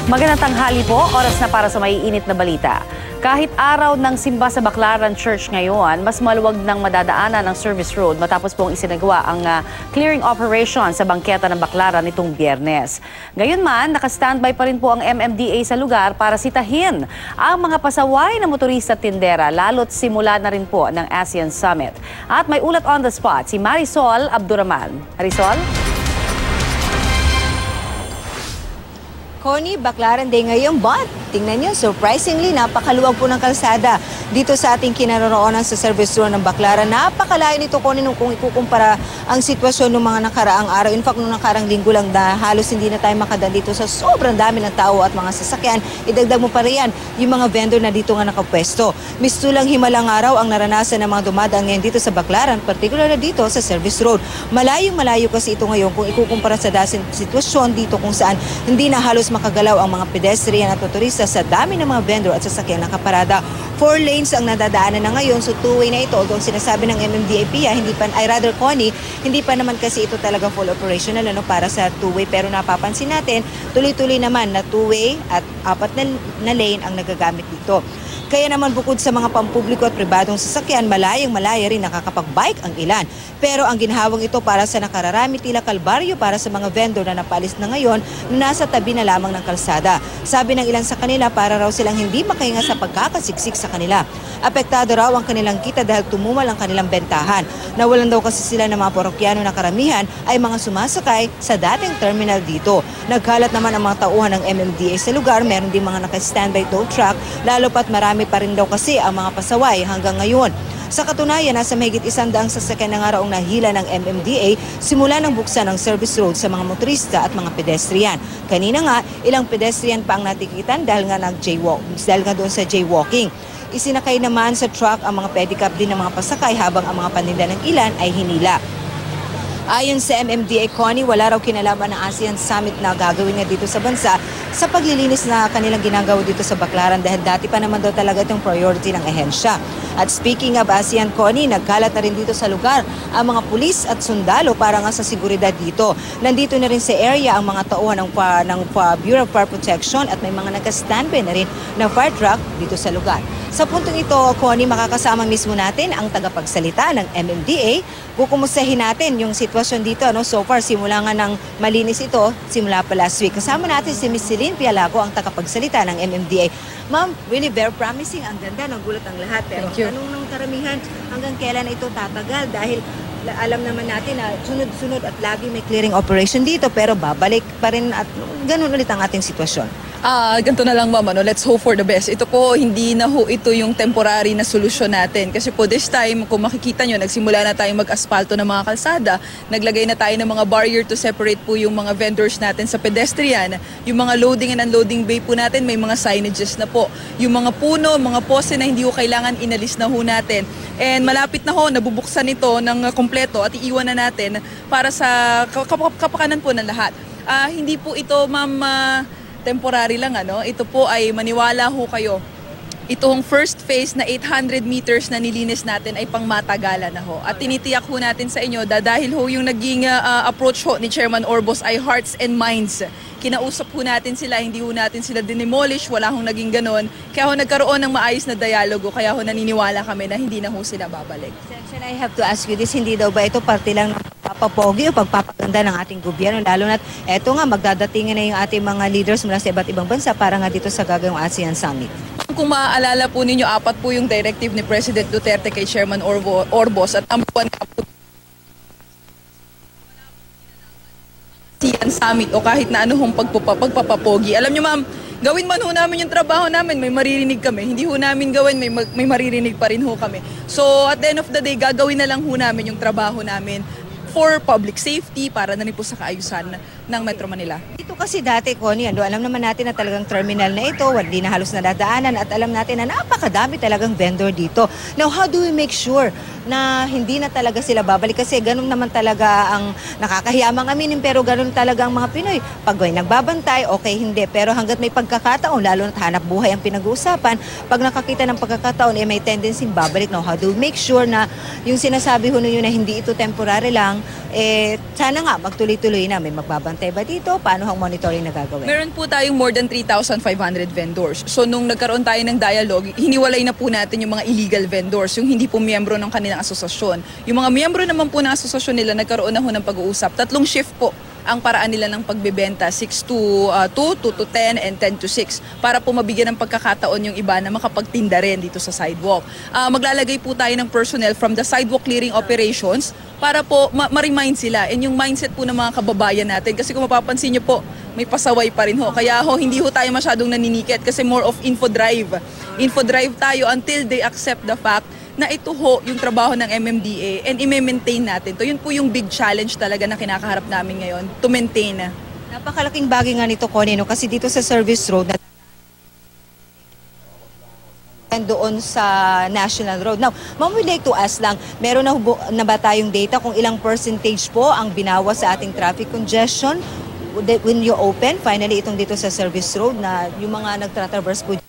Magandang tanghali po, oras na para sa maiinit na balita. Kahit araw ng simba sa Baclaran Church ngayon, mas maluwag ng madadaanan ng service road matapos pong isinagawa ang clearing operation sa bangketa ng Baclaran nitong Biyernes. Gayunman, nakastandby pa rin po ang MMDA sa lugar para sitahin ang mga pasaway na motorista at tindera, lalo't simula na rin po ng ASEAN Summit. At may ulat on the spot si Marisol Abduraman. Marisol? Connie, Baclaran Day ngayon, but tingnan nyo, surprisingly, napakaluwag po ng kalsada dito sa ating kinaroroonan sa service road ng Baclaran. Napakalayo nito, Connie, kung ikukumpara ang sitwasyon ng mga nakaraang araw. In fact, nung nakaraang linggo lang na halos hindi na tayo makadaan dito sa sobrang dami ng tao at mga sasakyan. Idagdag mo pa rin yan, yung mga vendor na dito nga nakapwesto. Mistulang himalang araw ang naranasan ng mga dumadaan ngayon dito sa Baclaran, particular na dito sa service road. Malayong-malayo kasi ito ngayon kung ikukumpara sa dating sitwasyon dito kung saan hindi na halos makagalaw ang mga pedestrian at motorista sa dami ng mga vendor at sasakyan nakaparada. 4 lanes ang nadadaanan na ngayon, so 2-way na ito. Although sinasabi ng MMDA PIA, Connie, hindi pa naman kasi ito talaga full operational para sa 2-way. Pero napapansin natin, tuloy-tuloy naman na 2-way at 4 na lane ang nagagamit dito. Kaya naman bukod sa mga pampubliko at pribadong sasakyan, malayang-malaya rin nakakapag-bike ang ilan. Pero ang ginhawang ito para sa nakararami tila kalbaryo para sa mga vendor na napalis na ngayon na nasa tabi na lamang ng kalsada. Sabi ng ilan sa kanila para raw silang hindi makahinga sa pagkakasiksik sa kanila. Apektado raw ang kanilang kita dahil tumumal ang kanilang bentahan. Nawalan daw kasi sila ng mga parokyano na karamihan ay mga sumasakay sa dating terminal dito. Nagkalat naman ang mga tauhan ng MMDA sa lugar, meron din mga naka-standby tow truck, lalo pat marami pa rin daw kasi ang mga pasaway hanggang ngayon. Sa katunayan, nasa mahigit 100 sasakyan na nga raong nahila ng MMDA simula ng buksan ng service road sa mga motorista at mga pedestrian. Kanina nga, ilang pedestrian pa ang natikitan dahil nga doon sa jaywalking. Isinakay naman sa truck ang mga pedicab din ng mga pasakay habang ang mga paninda ng ilan ay hinila. Ayon sa MMDA, Connie, wala raw kinalaman ng ASEAN Summit na gagawin nga dito sa bansa sa paglilinis na kanilang ginagawa dito sa Baclaran dahil dati pa naman daw talaga itong priority ng ehensya. At speaking of ASEAN, Connie, nagkalat na rin dito sa lugar ang mga pulis at sundalo para nga sa seguridad dito. Nandito na rin sa area ang mga tauhan ng Bureau of Fire Protection at may mga nag-standby na rin na fire truck dito sa lugar. Sa puntong ito, Connie, makakasama mismo natin ang tagapagsalita ng MMDA. Kukumustahin natin yung sitwasyon dito. So far, simula nga ng malinis ito, simula pa last week. Kasama natin si Ms. Celine Pialago, ang tagapagsalita ng MMDA. Ma'am, really very promising. Ang ganda, nagulat ang lahat. Pero tanong ng karamihan, hanggang kailan ito tatagal? Dahil alam naman natin na sunod-sunod at lagi may clearing operation dito. Pero babalik pa rin at ganun ulit ang ating sitwasyon. Ganito na lang, ma'am, let's hope for the best. Ito po, hindi na ito yung temporary na solusyon natin. Kasi po this time, kung makikita nyo, nagsimula na tayong mag-asfalto ng mga kalsada. Naglagay na tayo ng mga barrier to separate po yung mga vendors natin sa pedestrian. Yung mga loading and unloading bay po natin, may mga signages na po. Yung mga puno, mga pose na hindi ko kailangan inalis na ho natin. And malapit na ho, nabubuksan ito ng kompleto at iiwan na natin para sa kapakanan po ng lahat. Hindi po ito, ma'am, temporary lang, ito po ay maniwala ho kayo. Itong first phase na 800 meters na nilinis natin ay pangmatagalan na ho. At tinitiyak ho natin sa inyo dahil ho yung naging approach ho ni Chairman Orbos ay hearts and minds. Kinausap ho natin sila, hindi ho natin sila dinimolish, wala hong naging ganon. Kaya ho nagkaroon ng maayos na dialogo, kaya ho naniniwala kami na hindi na ho sila babalik. Senator, I have to ask you this, hindi daw ba ito parte lang ng papapogi o pagpapaganda ng ating gobyerno? Lalo na eto nga, magdadatingin na yung ating mga leaders mula sa iba't ibang bansa para nga dito sa gagawing ASEAN Summit. Kung maaalala po ninyo, 4 po yung directive ni President Duterte kay Chairman Orbos at number 1 nga po ASEAN Summit o kahit na anong pagpapapogi. Alam nyo, ma'am, gawin man ho namin yung trabaho namin, may maririnig kami. Hindi ho namin gawin, may maririnig pa rin ho kami. So at the end of the day, gagawin na lang ho namin yung trabaho namin for public safety, para na rin po sa kaayusan ng Metro Manila. Ito kasi dati, Connie, alam naman natin na talagang terminal na ito, hindi na halos nadadaanan at alam natin na napakadami talagang vendor dito. Now, how do we make sure na hindi na talaga sila babalik? Kasi ganun naman talaga ang nakakahiyamang aminin, pero ganun talaga ang mga Pinoy. Pag may nagbabantay, okay, hindi. Pero hanggat may pagkakataon, lalo na't hanap buhay ang pinag-uusapan, pag nakakita ng pagkakataon, may tendency babalik. Now, how do we make sure na yung sinasabi ho ninyo na hindi ito temporary lang, sana nga magtuloy-tuloy na, may magbabantay nagbabantay ba dito? Paano ang monitoring na gagawin? Meron po tayong more than 3,500 vendors. So nung nagkaroon tayo ng dialogue, hiniwalay na po natin yung mga illegal vendors, yung hindi po miyembro ng kanilang asosasyon. Yung mga miyembro naman po ng asosasyon nila, nagkaroon na ho ng pag-uusap. 3 shift po ang paraan nila ng pagbebenta, 6 to 2, 2 to 10, and 10 to 6, para po mabigyan ng pagkakataon yung iba na makapagtinda rin dito sa sidewalk. Maglalagay po tayo ng personnel from the sidewalk clearing operations para po ma-remind sila, and yung mindset po ng mga kababayan natin. Kasi kung mapapansin nyo po, may pasaway pa rin ho. Kaya hindi ho tayo masyadong naninikit kasi more of info drive. Info drive tayo until they accept the fact na ito ho yung trabaho ng MMDA and i-maintain natin to. Yun po yung big challenge talaga na kinakaharap namin ngayon, to maintain. Napakalaking bagay nga nito, Connie, no? Kasi dito sa service road doon sa National Road. Now, Ma'am, we'd like to ask lang, meron na ba tayong data kung ilang percentage po ang binawas sa ating traffic congestion when you open, finally, itong dito sa service road na yung mga nagtratraverse po?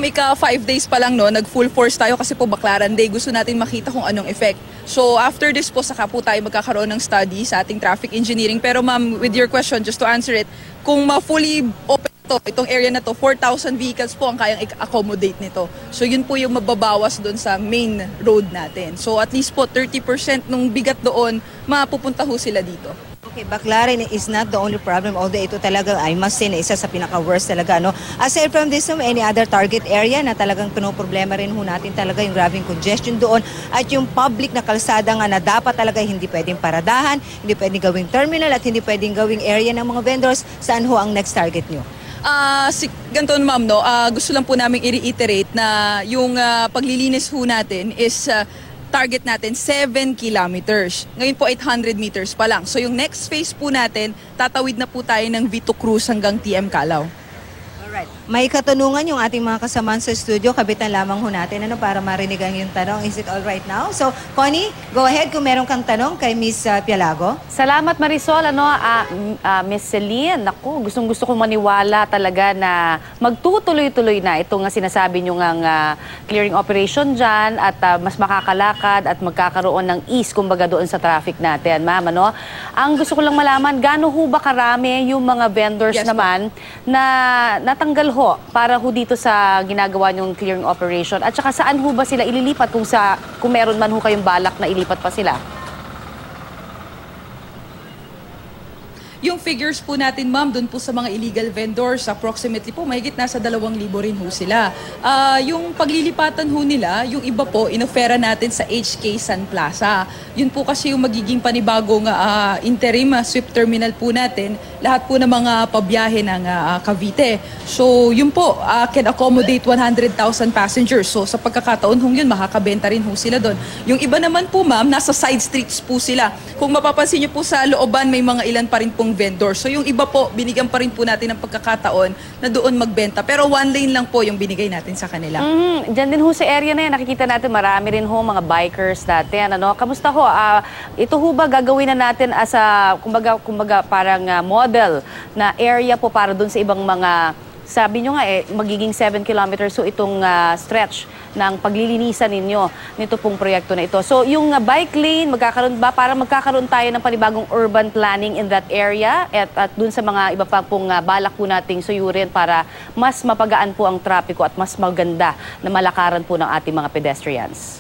Ika 5 days pa lang, no, nag-full force tayo kasi po Baclaran Day. Gusto natin makita kung anong effect. So after this po, saka po tayo magkakaroon ng study sa ating traffic engineering. Pero ma'am, with your question, just to answer it, kung ma-fully open itong area na to, 4,000 vehicles po ang kayang accommodate nito. So yun po yung mababawas doon sa main road natin. So at least po 30% nung bigat doon, mapupunta ho sila dito. Okay, Baclaran is not the only problem, although ito talaga, I must say, na isa sa pinaka-worst talaga, no? Aside from this, any other target area na talagang pinoproblema rin ho natin talaga yung grabing congestion doon at yung public na kalsada nga na dapat talaga hindi pwedeng paradahan, hindi pwedeng gawing terminal at hindi pwedeng gawing area ng mga vendors. Saan ho ang next target nyo? Ganito ma'am, no? Gusto lang po namin i-reiterate na yung paglilinis ho natin is target natin 7 kilometers. Ngayon po 800 meters pa lang. So yung next phase po natin, tatawid na po tayo ng Vito Cruz hanggang TM Calao. Alright. May katanungan yung ating mga kasamahan sa studio. Kabitan lamang ho natin para marinig ang yung tanong. Is it all right now? So, Connie, go ahead kung meron kang tanong kay Miss Pialago. Salamat Marisol. Miss Celine, naku, gustong-gusto kong maniwala talaga na magtutuloy-tuloy na itong sinasabi nyo ng clearing operation dyan at mas makakalakad at magkakaroon ng ease kumbaga doon sa traffic natin, ma'am. Ang gusto ko lang malaman, gaano ho ba karami yung mga vendors naman na natanggal ho para ho dito sa ginagawa nyong clearing operation? At saka saan ho ba sila ililipat kung meron man ho kayong balak na ilipat pa sila? Yung figures po natin, ma'am, doon po sa mga illegal vendors, approximately po, mahigit nasa 2,000 rin ho sila. Yung paglilipatan ho nila, yung iba po, inofera natin sa HK Sun Plaza. Yun po kasi yung magiging panibagong interim sweep terminal po natin, lahat po ng mga pabiyahe ng Cavite. So, yun po, can accommodate 100,000 passengers. So, sa pagkakataon hong yun, makakabenta rin ho sila doon. Yung iba naman po, ma'am, nasa side streets po sila. Kung mapapansin niyo po sa looban, may mga ilan pa rin pong vendor. So yung iba po, binigyan pa rin po natin ng pagkakataon na doon magbenta. Pero one lane lang po yung binigay natin sa kanila. Diyan din ho sa area na yan, nakikita natin marami rin ho mga bikers natin. Kamusta ho? Ito ho ba gagawin na natin as a, kumbaga parang model na area po para doon sa ibang mga, sabi nyo nga magiging 7 kilometers so itong stretch ng paglilinisan ninyo nito pong proyekto na ito. So yung bike lane, magkakaroon tayo ng panibagong urban planning in that area at dun sa mga iba pa pong balak po nating suyurin para mas mapagaan po ang trapiko at mas maganda na malakaran po ng ating mga pedestrians?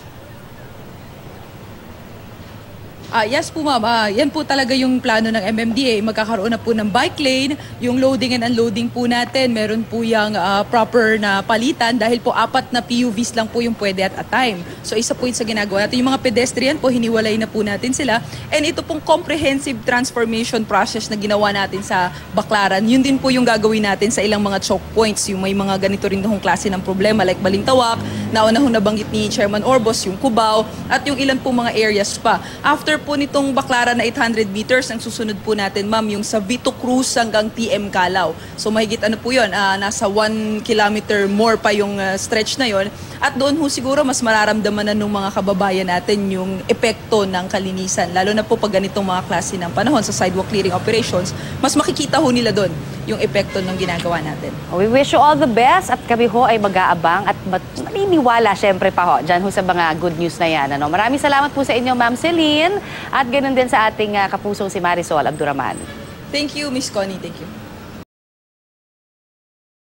Yes po ma'am, yan po talaga yung plano ng MMDA. Magkakaroon na po ng bike lane, yung loading and unloading po natin, meron po yung proper na palitan dahil po 4 na PUVs lang po yung pwede at a time. So isa po yun sa ginagawa natin. Yung mga pedestrian po, hiniwalay na po natin sila. And ito pong comprehensive transformation process na ginawa natin sa Baclaran, yun din po yung gagawin natin sa ilang mga choke points. Yung may mga ganito rin hong klase ng problema like Balintawak, nauna nabanggit ni Chairman Orbos, yung Cubao, at yung ilan po mga areas pa. After po nitong Baclaran na 800 meters, ang susunod po natin, ma'am, yung sa Vito Cruz hanggang TM Calao. So mahigit po yun, nasa 1 kilometer more pa yung stretch na yon. At doon ho siguro mas mararamdaman na ng mga kababayan natin yung epekto ng kalinisan. Lalo na po pag ganitong mga klase ng panahon sa sidewalk clearing operations, mas makikita ho nila doon yung epekto ng ginagawa natin. We wish you all the best at kami ho ay mag-aabang at maniniwala syempre pa ho dyan ho sa mga good news na yan. Maraming salamat po sa inyo, Ma'am Celine, at ganoon din sa ating kapusong si Marisol Abduraman. Thank you, Miss Connie. Thank you.